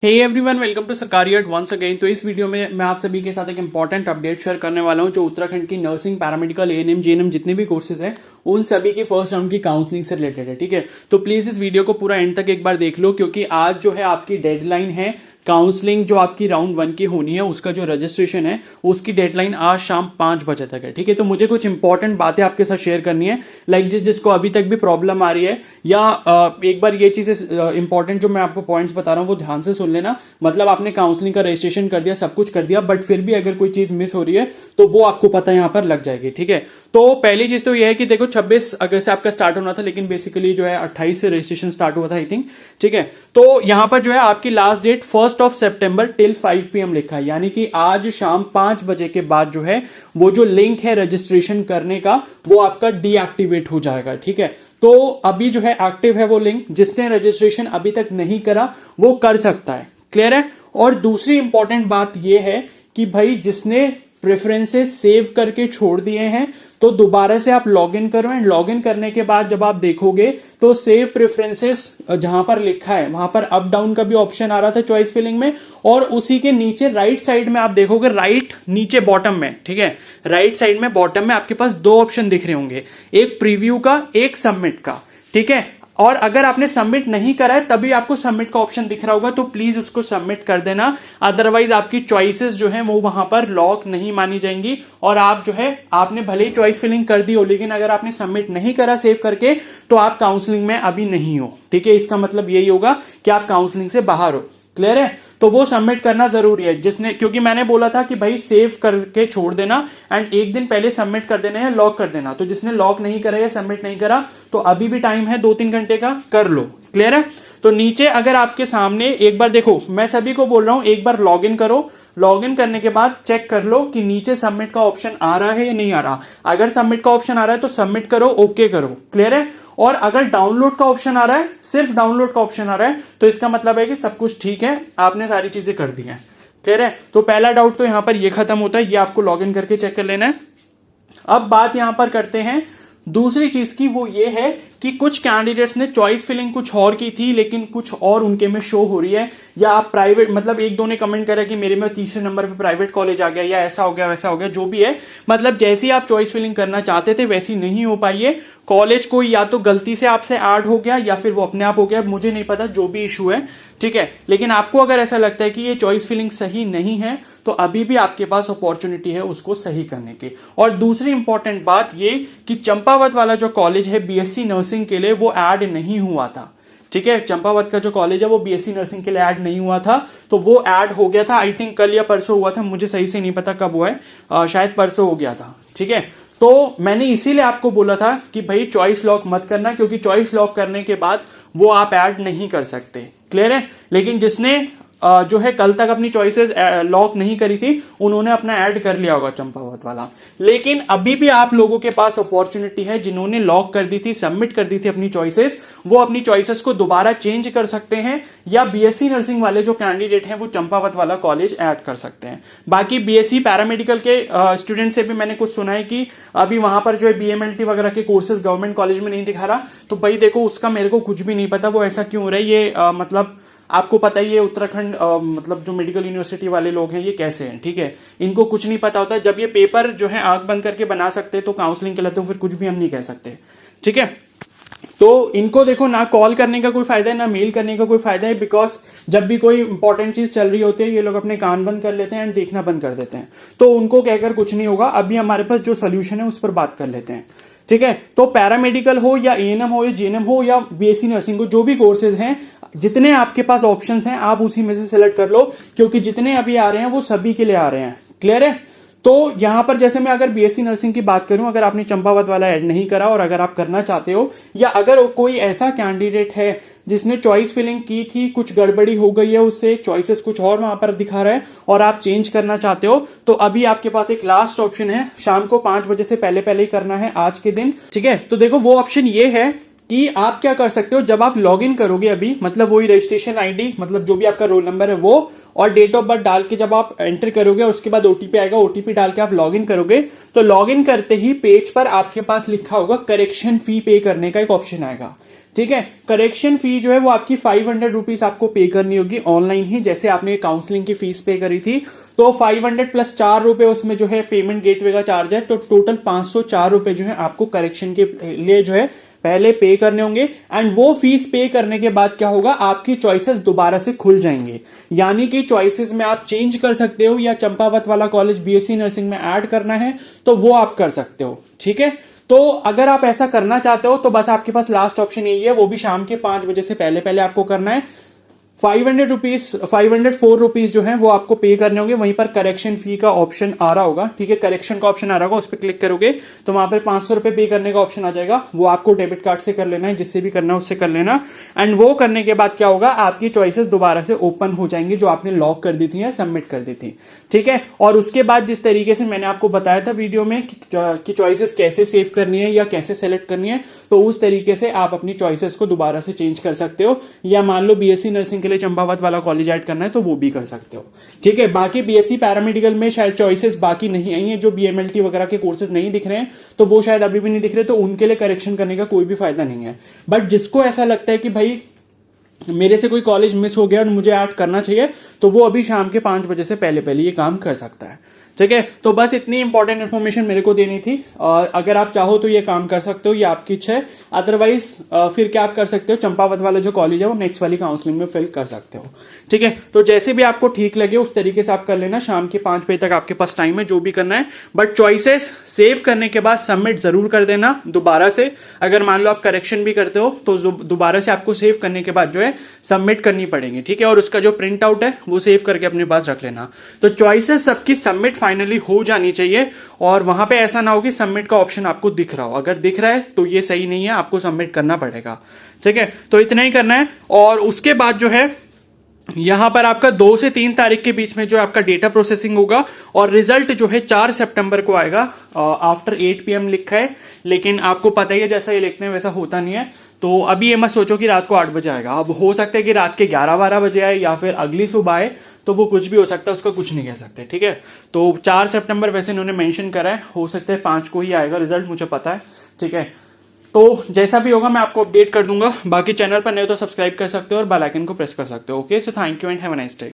Hey everyone, welcome to सरकारी अर्ट once again. तो इस वीडियो में मैं आप सभी के साथ एक इंपॉर्टेंट अपडेट शेयर करने वाला हूं जो उत्तराखंड की नर्सिंग, पैरामेडिकल, एएनएम, जीएनएम जितने भी कोर्सेज हैं उन सभी की फर्स्ट राउंड की काउंसलिंग से रिलेटेड है। ठीक है, तो प्लीज इस वीडियो को पूरा एंड तक एक बार देख लो, क्योंकि आज जो है आपकी डेडलाइन है काउंसलिंग जो आपकी राउंड 1 की होनी है, उसका जो रजिस्ट्रेशन है उसकी डेडलाइन आज शाम 5 बजे तक है। ठीक है, तो मुझे कुछ इंपॉर्टेंट बातें आपके साथ शेयर करनी है, लाइक जिसको अभी तक भी प्रॉब्लम आ रही है या एक बार ये चीजें इंपॉर्टेंट जो मैं आपको पॉइंट्स बता रहा हूं वो ध्यान से सुन लेना। मतलब आपने काउंसलिंग का रजिस्ट्रेशन कर दिया, सब कुछ कर दिया, बट फिर भी अगर कोई चीज मिस हो रही है तो वो आपको पता यहां पर लग जाएगी। ठीक है, तो पहली चीज तो ये है कि देखो 26 अगस्त से आपका स्टार्ट होना था, लेकिन बेसिकली जो है 28 से रजिस्ट्रेशन स्टार्ट हुआ था आई थिंक। ठीक है, तो यहां पर जो है आपकी लास्ट डेट 1 सितंबर टिल 5 PM लिखा है, यानी कि आज शाम 5 बजे के बाद जो है वो जो लिंक है रजिस्ट्रेशन करने का वो आपका डीएक्टिवेट हो जाएगा। ठीक है, तो अभी जो है एक्टिव है वो लिंक, जिसने रजिस्ट्रेशन अभी तक नहीं करा वो कर सकता है। क्लियर है। और दूसरी इंपॉर्टेंट बात यह है कि भाई जिसने प्रेफरेंसेस सेव करके छोड़ दिए हैं तो दोबारा से आप लॉगिन करो, एंड लॉगिन करने के बाद जब आप देखोगे तो सेव प्रेफरेंसेस जहां पर लिखा है वहां पर अप डाउन का भी ऑप्शन आ रहा था चॉइस फिलिंग में, और उसी के नीचे राइट साइड में आप देखोगे, राइट नीचे बॉटम में, ठीक है, राइट साइड में बॉटम में आपके पास दो ऑप्शन दिख रहे होंगे, एक प्रीव्यू का, एक सबमिट का। ठीक है, और अगर आपने सबमिट नहीं करा है तभी आपको सबमिट का ऑप्शन दिख रहा होगा, तो प्लीज उसको सबमिट कर देना, अदरवाइज आपकी चॉइसेस जो है वो वहां पर लॉक नहीं मानी जाएंगी और आप जो है आपने भले ही चॉइस फिलिंग कर दी हो, लेकिन अगर आपने सबमिट नहीं करा सेव करके तो आप काउंसलिंग में अभी नहीं हो। ठीक है, इसका मतलब यही होगा कि आप काउंसलिंग से बाहर हो। क्लियर है, तो वो सबमिट करना जरूरी है जिसने, क्योंकि मैंने बोला था कि भाई सेव करके छोड़ देना एंड एक दिन पहले सबमिट कर देना है, लॉक कर देना। तो जिसने लॉक नहीं करा या सबमिट नहीं करा तो अभी भी टाइम है 2-3 घंटे का, कर लो। क्लियर है, तो नीचे अगर आपके सामने एक बार देखो, मैं सभी को बोल रहा हूं एक बार लॉग इन करो, लॉग इन करने के बाद चेक कर लो कि नीचे सबमिट का ऑप्शन आ रहा है या नहीं आ रहा। अगर सबमिट का ऑप्शन आ रहा है तो सबमिट करो, ओके करो। क्लियर है, और अगर डाउनलोड का ऑप्शन आ रहा है, सिर्फ डाउनलोड का ऑप्शन आ रहा है, तो इसका मतलब है कि सब कुछ ठीक है, आपने सारी चीजें कर दी हैं। क्लियर है, तो पहला डाउट तो यहां पर ये खत्म होता है, ये आपको लॉग इन करके चेक कर लेना है। अब बात यहां पर करते हैं दूसरी चीज की, वो ये है कि कुछ कैंडिडेट्स ने चॉइस फिलिंग कुछ और की थी लेकिन कुछ और उनके में शो हो रही है, या आप प्राइवेट, मतलब एक दो ने कमेंट करा कि मेरे में तीसरे नंबर पे प्राइवेट कॉलेज आ गया, या ऐसा हो गया वैसा हो गया, जो भी है, मतलब जैसी आप चॉइस फिलिंग करना चाहते थे वैसी नहीं हो पाई है। कॉलेज कोई या तो गलती से आपसे ऐड हो गया या फिर वो अपने आप हो गया, मुझे नहीं पता, जो भी इशू है। ठीक है, लेकिन आपको अगर ऐसा लगता है कि ये चॉइस फिलिंग सही नहीं है तो अभी भी आपके पास अपॉर्चुनिटी है उसको सही करने की। और दूसरी इंपॉर्टेंट बात ये कि चंपावत वाला जो कॉलेज है बीएससी नर्सिंग के लिए वो ऐड नहीं हुआ था। ठीक है, चंपावत का जो कॉलेज है वो बीएससी नर्सिंग के लिए ऐड नहीं हुआ था, तो वो ऐड हो गया था, आई थिंक कल या परसों हुआ था, मुझे सही से नहीं पता कब हुआ है, शायद परसों हो गया था। ठीक है, तो मैंने इसीलिए आपको बोला था कि भाई चॉइस लॉक मत करना, क्योंकि चॉइस लॉक करने के बाद वो आप ऐड नहीं कर सकते। क्लियर है, लेकिन जिसने जो है कल तक अपनी चॉइसेस लॉक नहीं करी थी उन्होंने अपना ऐड कर लिया होगा चंपावत वाला। लेकिन अभी भी आप लोगों के पास अपॉर्चुनिटी है, जिन्होंने लॉक कर दी थी, सबमिट कर दी थी अपनी चॉइसेस, वो अपनी चॉइसेस को दोबारा चेंज कर सकते हैं, या बीएससी नर्सिंग वाले जो कैंडिडेट हैं वो चंपावत वाला कॉलेज ऐड कर सकते हैं। बाकी बीएससी पैरामेडिकल के स्टूडेंट से भी मैंने कुछ सुना है कि अभी वहां पर जो है बीएमएलटी वगैरह के कोर्सेज गवर्नमेंट कॉलेज में नहीं दिखा रहा, तो भाई देखो उसका मेरे को कुछ भी नहीं पता वो ऐसा क्यों हो रहा है। ये मतलब आपको पता ही है उत्तराखंड मतलब जो मेडिकल यूनिवर्सिटी वाले लोग हैं ये कैसे हैं। ठीक है, इनको कुछ नहीं पता होता, जब ये पेपर जो है आंख बंद करके बना सकते तो काउंसलिंग के लिए तो फिर कुछ भी हम नहीं कह सकते। ठीक है, तो इनको देखो ना कॉल करने का कोई फायदा है ना मेल करने का कोई फायदा है, बिकॉज जब भी कोई इंपॉर्टेंट चीज चल रही होती है ये लोग अपने कान बंद कर लेते हैं एंड देखना बंद कर देते हैं, तो उनको कहकर कुछ नहीं होगा। अभी हमारे पास जो सोल्यूशन है उस पर बात कर लेते हैं। ठीक है, तो पैरामेडिकल हो या एएनएम हो या जीएनएम हो या बीएससी नर्सिंग हो, जो भी कोर्सेज हैं, जितने आपके पास ऑप्शंस हैं आप उसी में से सिलेक्ट कर लो, क्योंकि जितने अभी आ रहे हैं वो सभी के लिए आ रहे हैं। क्लियर है, तो यहां पर जैसे मैं अगर बीएससी नर्सिंग की बात करूं, अगर आपने चंपावत वाला ऐड नहीं करा और अगर आप करना चाहते हो, या अगर कोई ऐसा कैंडिडेट है जिसने चॉइस फिलिंग की थी, कुछ गड़बड़ी हो गई है उससे, चॉइसेस कुछ और वहां पर दिखा रहा है और आप चेंज करना चाहते हो, तो अभी आपके पास एक लास्ट ऑप्शन है, शाम को 5 बजे से पहले पहले ही करना है आज के दिन। ठीक है, तो देखो वो ऑप्शन ये है कि आप क्या कर सकते हो, जब आप लॉग इन करोगे अभी, मतलब वही रजिस्ट्रेशन आईडी, मतलब जो भी आपका रोल नंबर है वो, और डेट ऑफ बर्थ डाल के जब आप एंटर करोगे और उसके बाद ओटीपी आएगा, ओटीपी डाल के आप लॉग इन करोगे, तो लॉग इन करते ही पेज पर आपके पास लिखा होगा करेक्शन फी पे करने का एक ऑप्शन आएगा। ठीक है। करेक्शन फी जो है वो आपकी 500 रुपीज आपको पे करनी होगी ऑनलाइन ही, जैसे आपने काउंसलिंग की फीस पे करी थी। तो 500 प्लस 4 रुपए उसमें जो है पेमेंट गेटवे का चार्ज है, तो टोटल 504 रुपए जो है आपको करेक्शन के लिए जो है पहले पे करने होंगे। एंड वो फीस पे करने के बाद क्या होगा, आपकी चॉइसेस दोबारा से खुल जाएंगे, यानी कि चॉइसेस में आप चेंज कर सकते हो, या चंपावत वाला कॉलेज बीएससी नर्सिंग में ऐड करना है तो वो आप कर सकते हो। ठीक है, तो अगर आप ऐसा करना चाहते हो तो बस आपके पास लास्ट ऑप्शन यही है, वो भी शाम के 5 बजे से पहले पहले आपको करना है। 504 रुपीज जो है वो आपको पे करने होंगे। वहीं पर करेक्शन फी का ऑप्शन आ रहा होगा, ठीक है, करेक्शन का ऑप्शन आ रहा होगा, उस पर क्लिक करोगे तो वहां पर 500 रुपए पे करने का ऑप्शन आ जाएगा। वो आपको डेबिट कार्ड से कर लेना है, जिससे भी करना है उससे कर लेना। एंड वो करने के बाद क्या होगा, आपकी चॉइसेस दोबारा से ओपन हो जाएंगी जो आपने लॉक कर दी थी या सबमिट कर दी थी। ठीक है, और उसके बाद जिस तरीके से मैंने आपको बताया था वीडियो में कि चॉइसेस कैसे सेव करनी है या कैसे सेलेक्ट करनी है, तो उस तरीके से आप अपनी चॉइसेस को दोबारा से चेंज कर सकते हो। या मान लो बीएससी नर्सिंग के लिए चंपावत वाला कॉलेज ऐड करना है तो वो भी कर सकते हो। ठीक है, बाकी बीएससी पैरामेडिकल में शायद चॉइसेस बाकी नहीं आई है, जो बीएमएलटी वगैरह के कोर्सेज नहीं दिख रहे हैं तो वो शायद अभी भी नहीं दिख रहे, तो उनके लिए करेक्शन करने का कोई भी फायदा नहीं है। बट जिसको ऐसा लगता है कि भाई मेरे से कोई कॉलेज मिस हो गया और मुझे ऐड करना चाहिए, तो वो अभी शाम के 5 बजे से पहले पहले ये काम कर सकता है। ठीक है, तो बस इतनी इंपॉर्टेंट इन्फॉर्मेशन मेरे को देनी थी। और अगर आप चाहो तो ये काम कर सकते हो, ये आपकी इच्छा है। अदरवाइज फिर क्या आप कर सकते हो, चंपावत वाला जो कॉलेज है वो नेक्स्ट वाली काउंसलिंग में फिल कर सकते हो। ठीक है, तो जैसे भी आपको ठीक लगे उस तरीके से आप कर लेना। शाम के 5 बजे तक आपके पास टाइम है जो भी करना है। बट चॉइसेस सेव करने के बाद सबमिट जरूर कर देना दोबारा से। अगर मान लो आप करेक्शन भी करते हो तो दोबारा से आपको सेव करने के बाद जो है सबमिट करनी पड़ेगी। ठीक है, और उसका जो प्रिंट आउट है वो सेव करके अपने पास रख लेना। तो चॉइसेस सबकी सबमिट फाइनली हो जानी चाहिए, और वहां पे ऐसा ना हो कि सबमिट का ऑप्शन आपको दिख रहा हो। अगर दिख रहा है तो ये सही नहीं है, आपको सबमिट करना पड़ेगा। ठीक है, तो इतना ही करना है। और उसके बाद जो है यहां पर आपका 2 से 3 तारीख के बीच में जो आपका डेटा प्रोसेसिंग होगा, और रिजल्ट जो है 4 सितंबर को आएगा आफ्टर 8 PM लिखा है। लेकिन आपको पता ही है जैसा ये लिखते हैं वैसा होता नहीं है, तो अभी ये मत सोचो कि रात को 8 बजे आएगा। अब हो सकता है कि रात के 11-12 बजे आए या फिर अगली सुबह आए, तो वो कुछ भी हो सकता है, उसका कुछ नहीं कह सकते। ठीक है, तो 4 सितंबर वैसे इन्होंने मेंशन करा है, हो सकता है 5 को ही आएगा रिजल्ट, मुझे पता है। ठीक है, तो जैसा भी होगा मैं आपको अपडेट कर दूंगा। बाकी चैनल पर नए हो तो सब्सक्राइब कर सकते हो और बेल आइकन को प्रेस कर सकते हो। Okay, so thank you and have a nice day.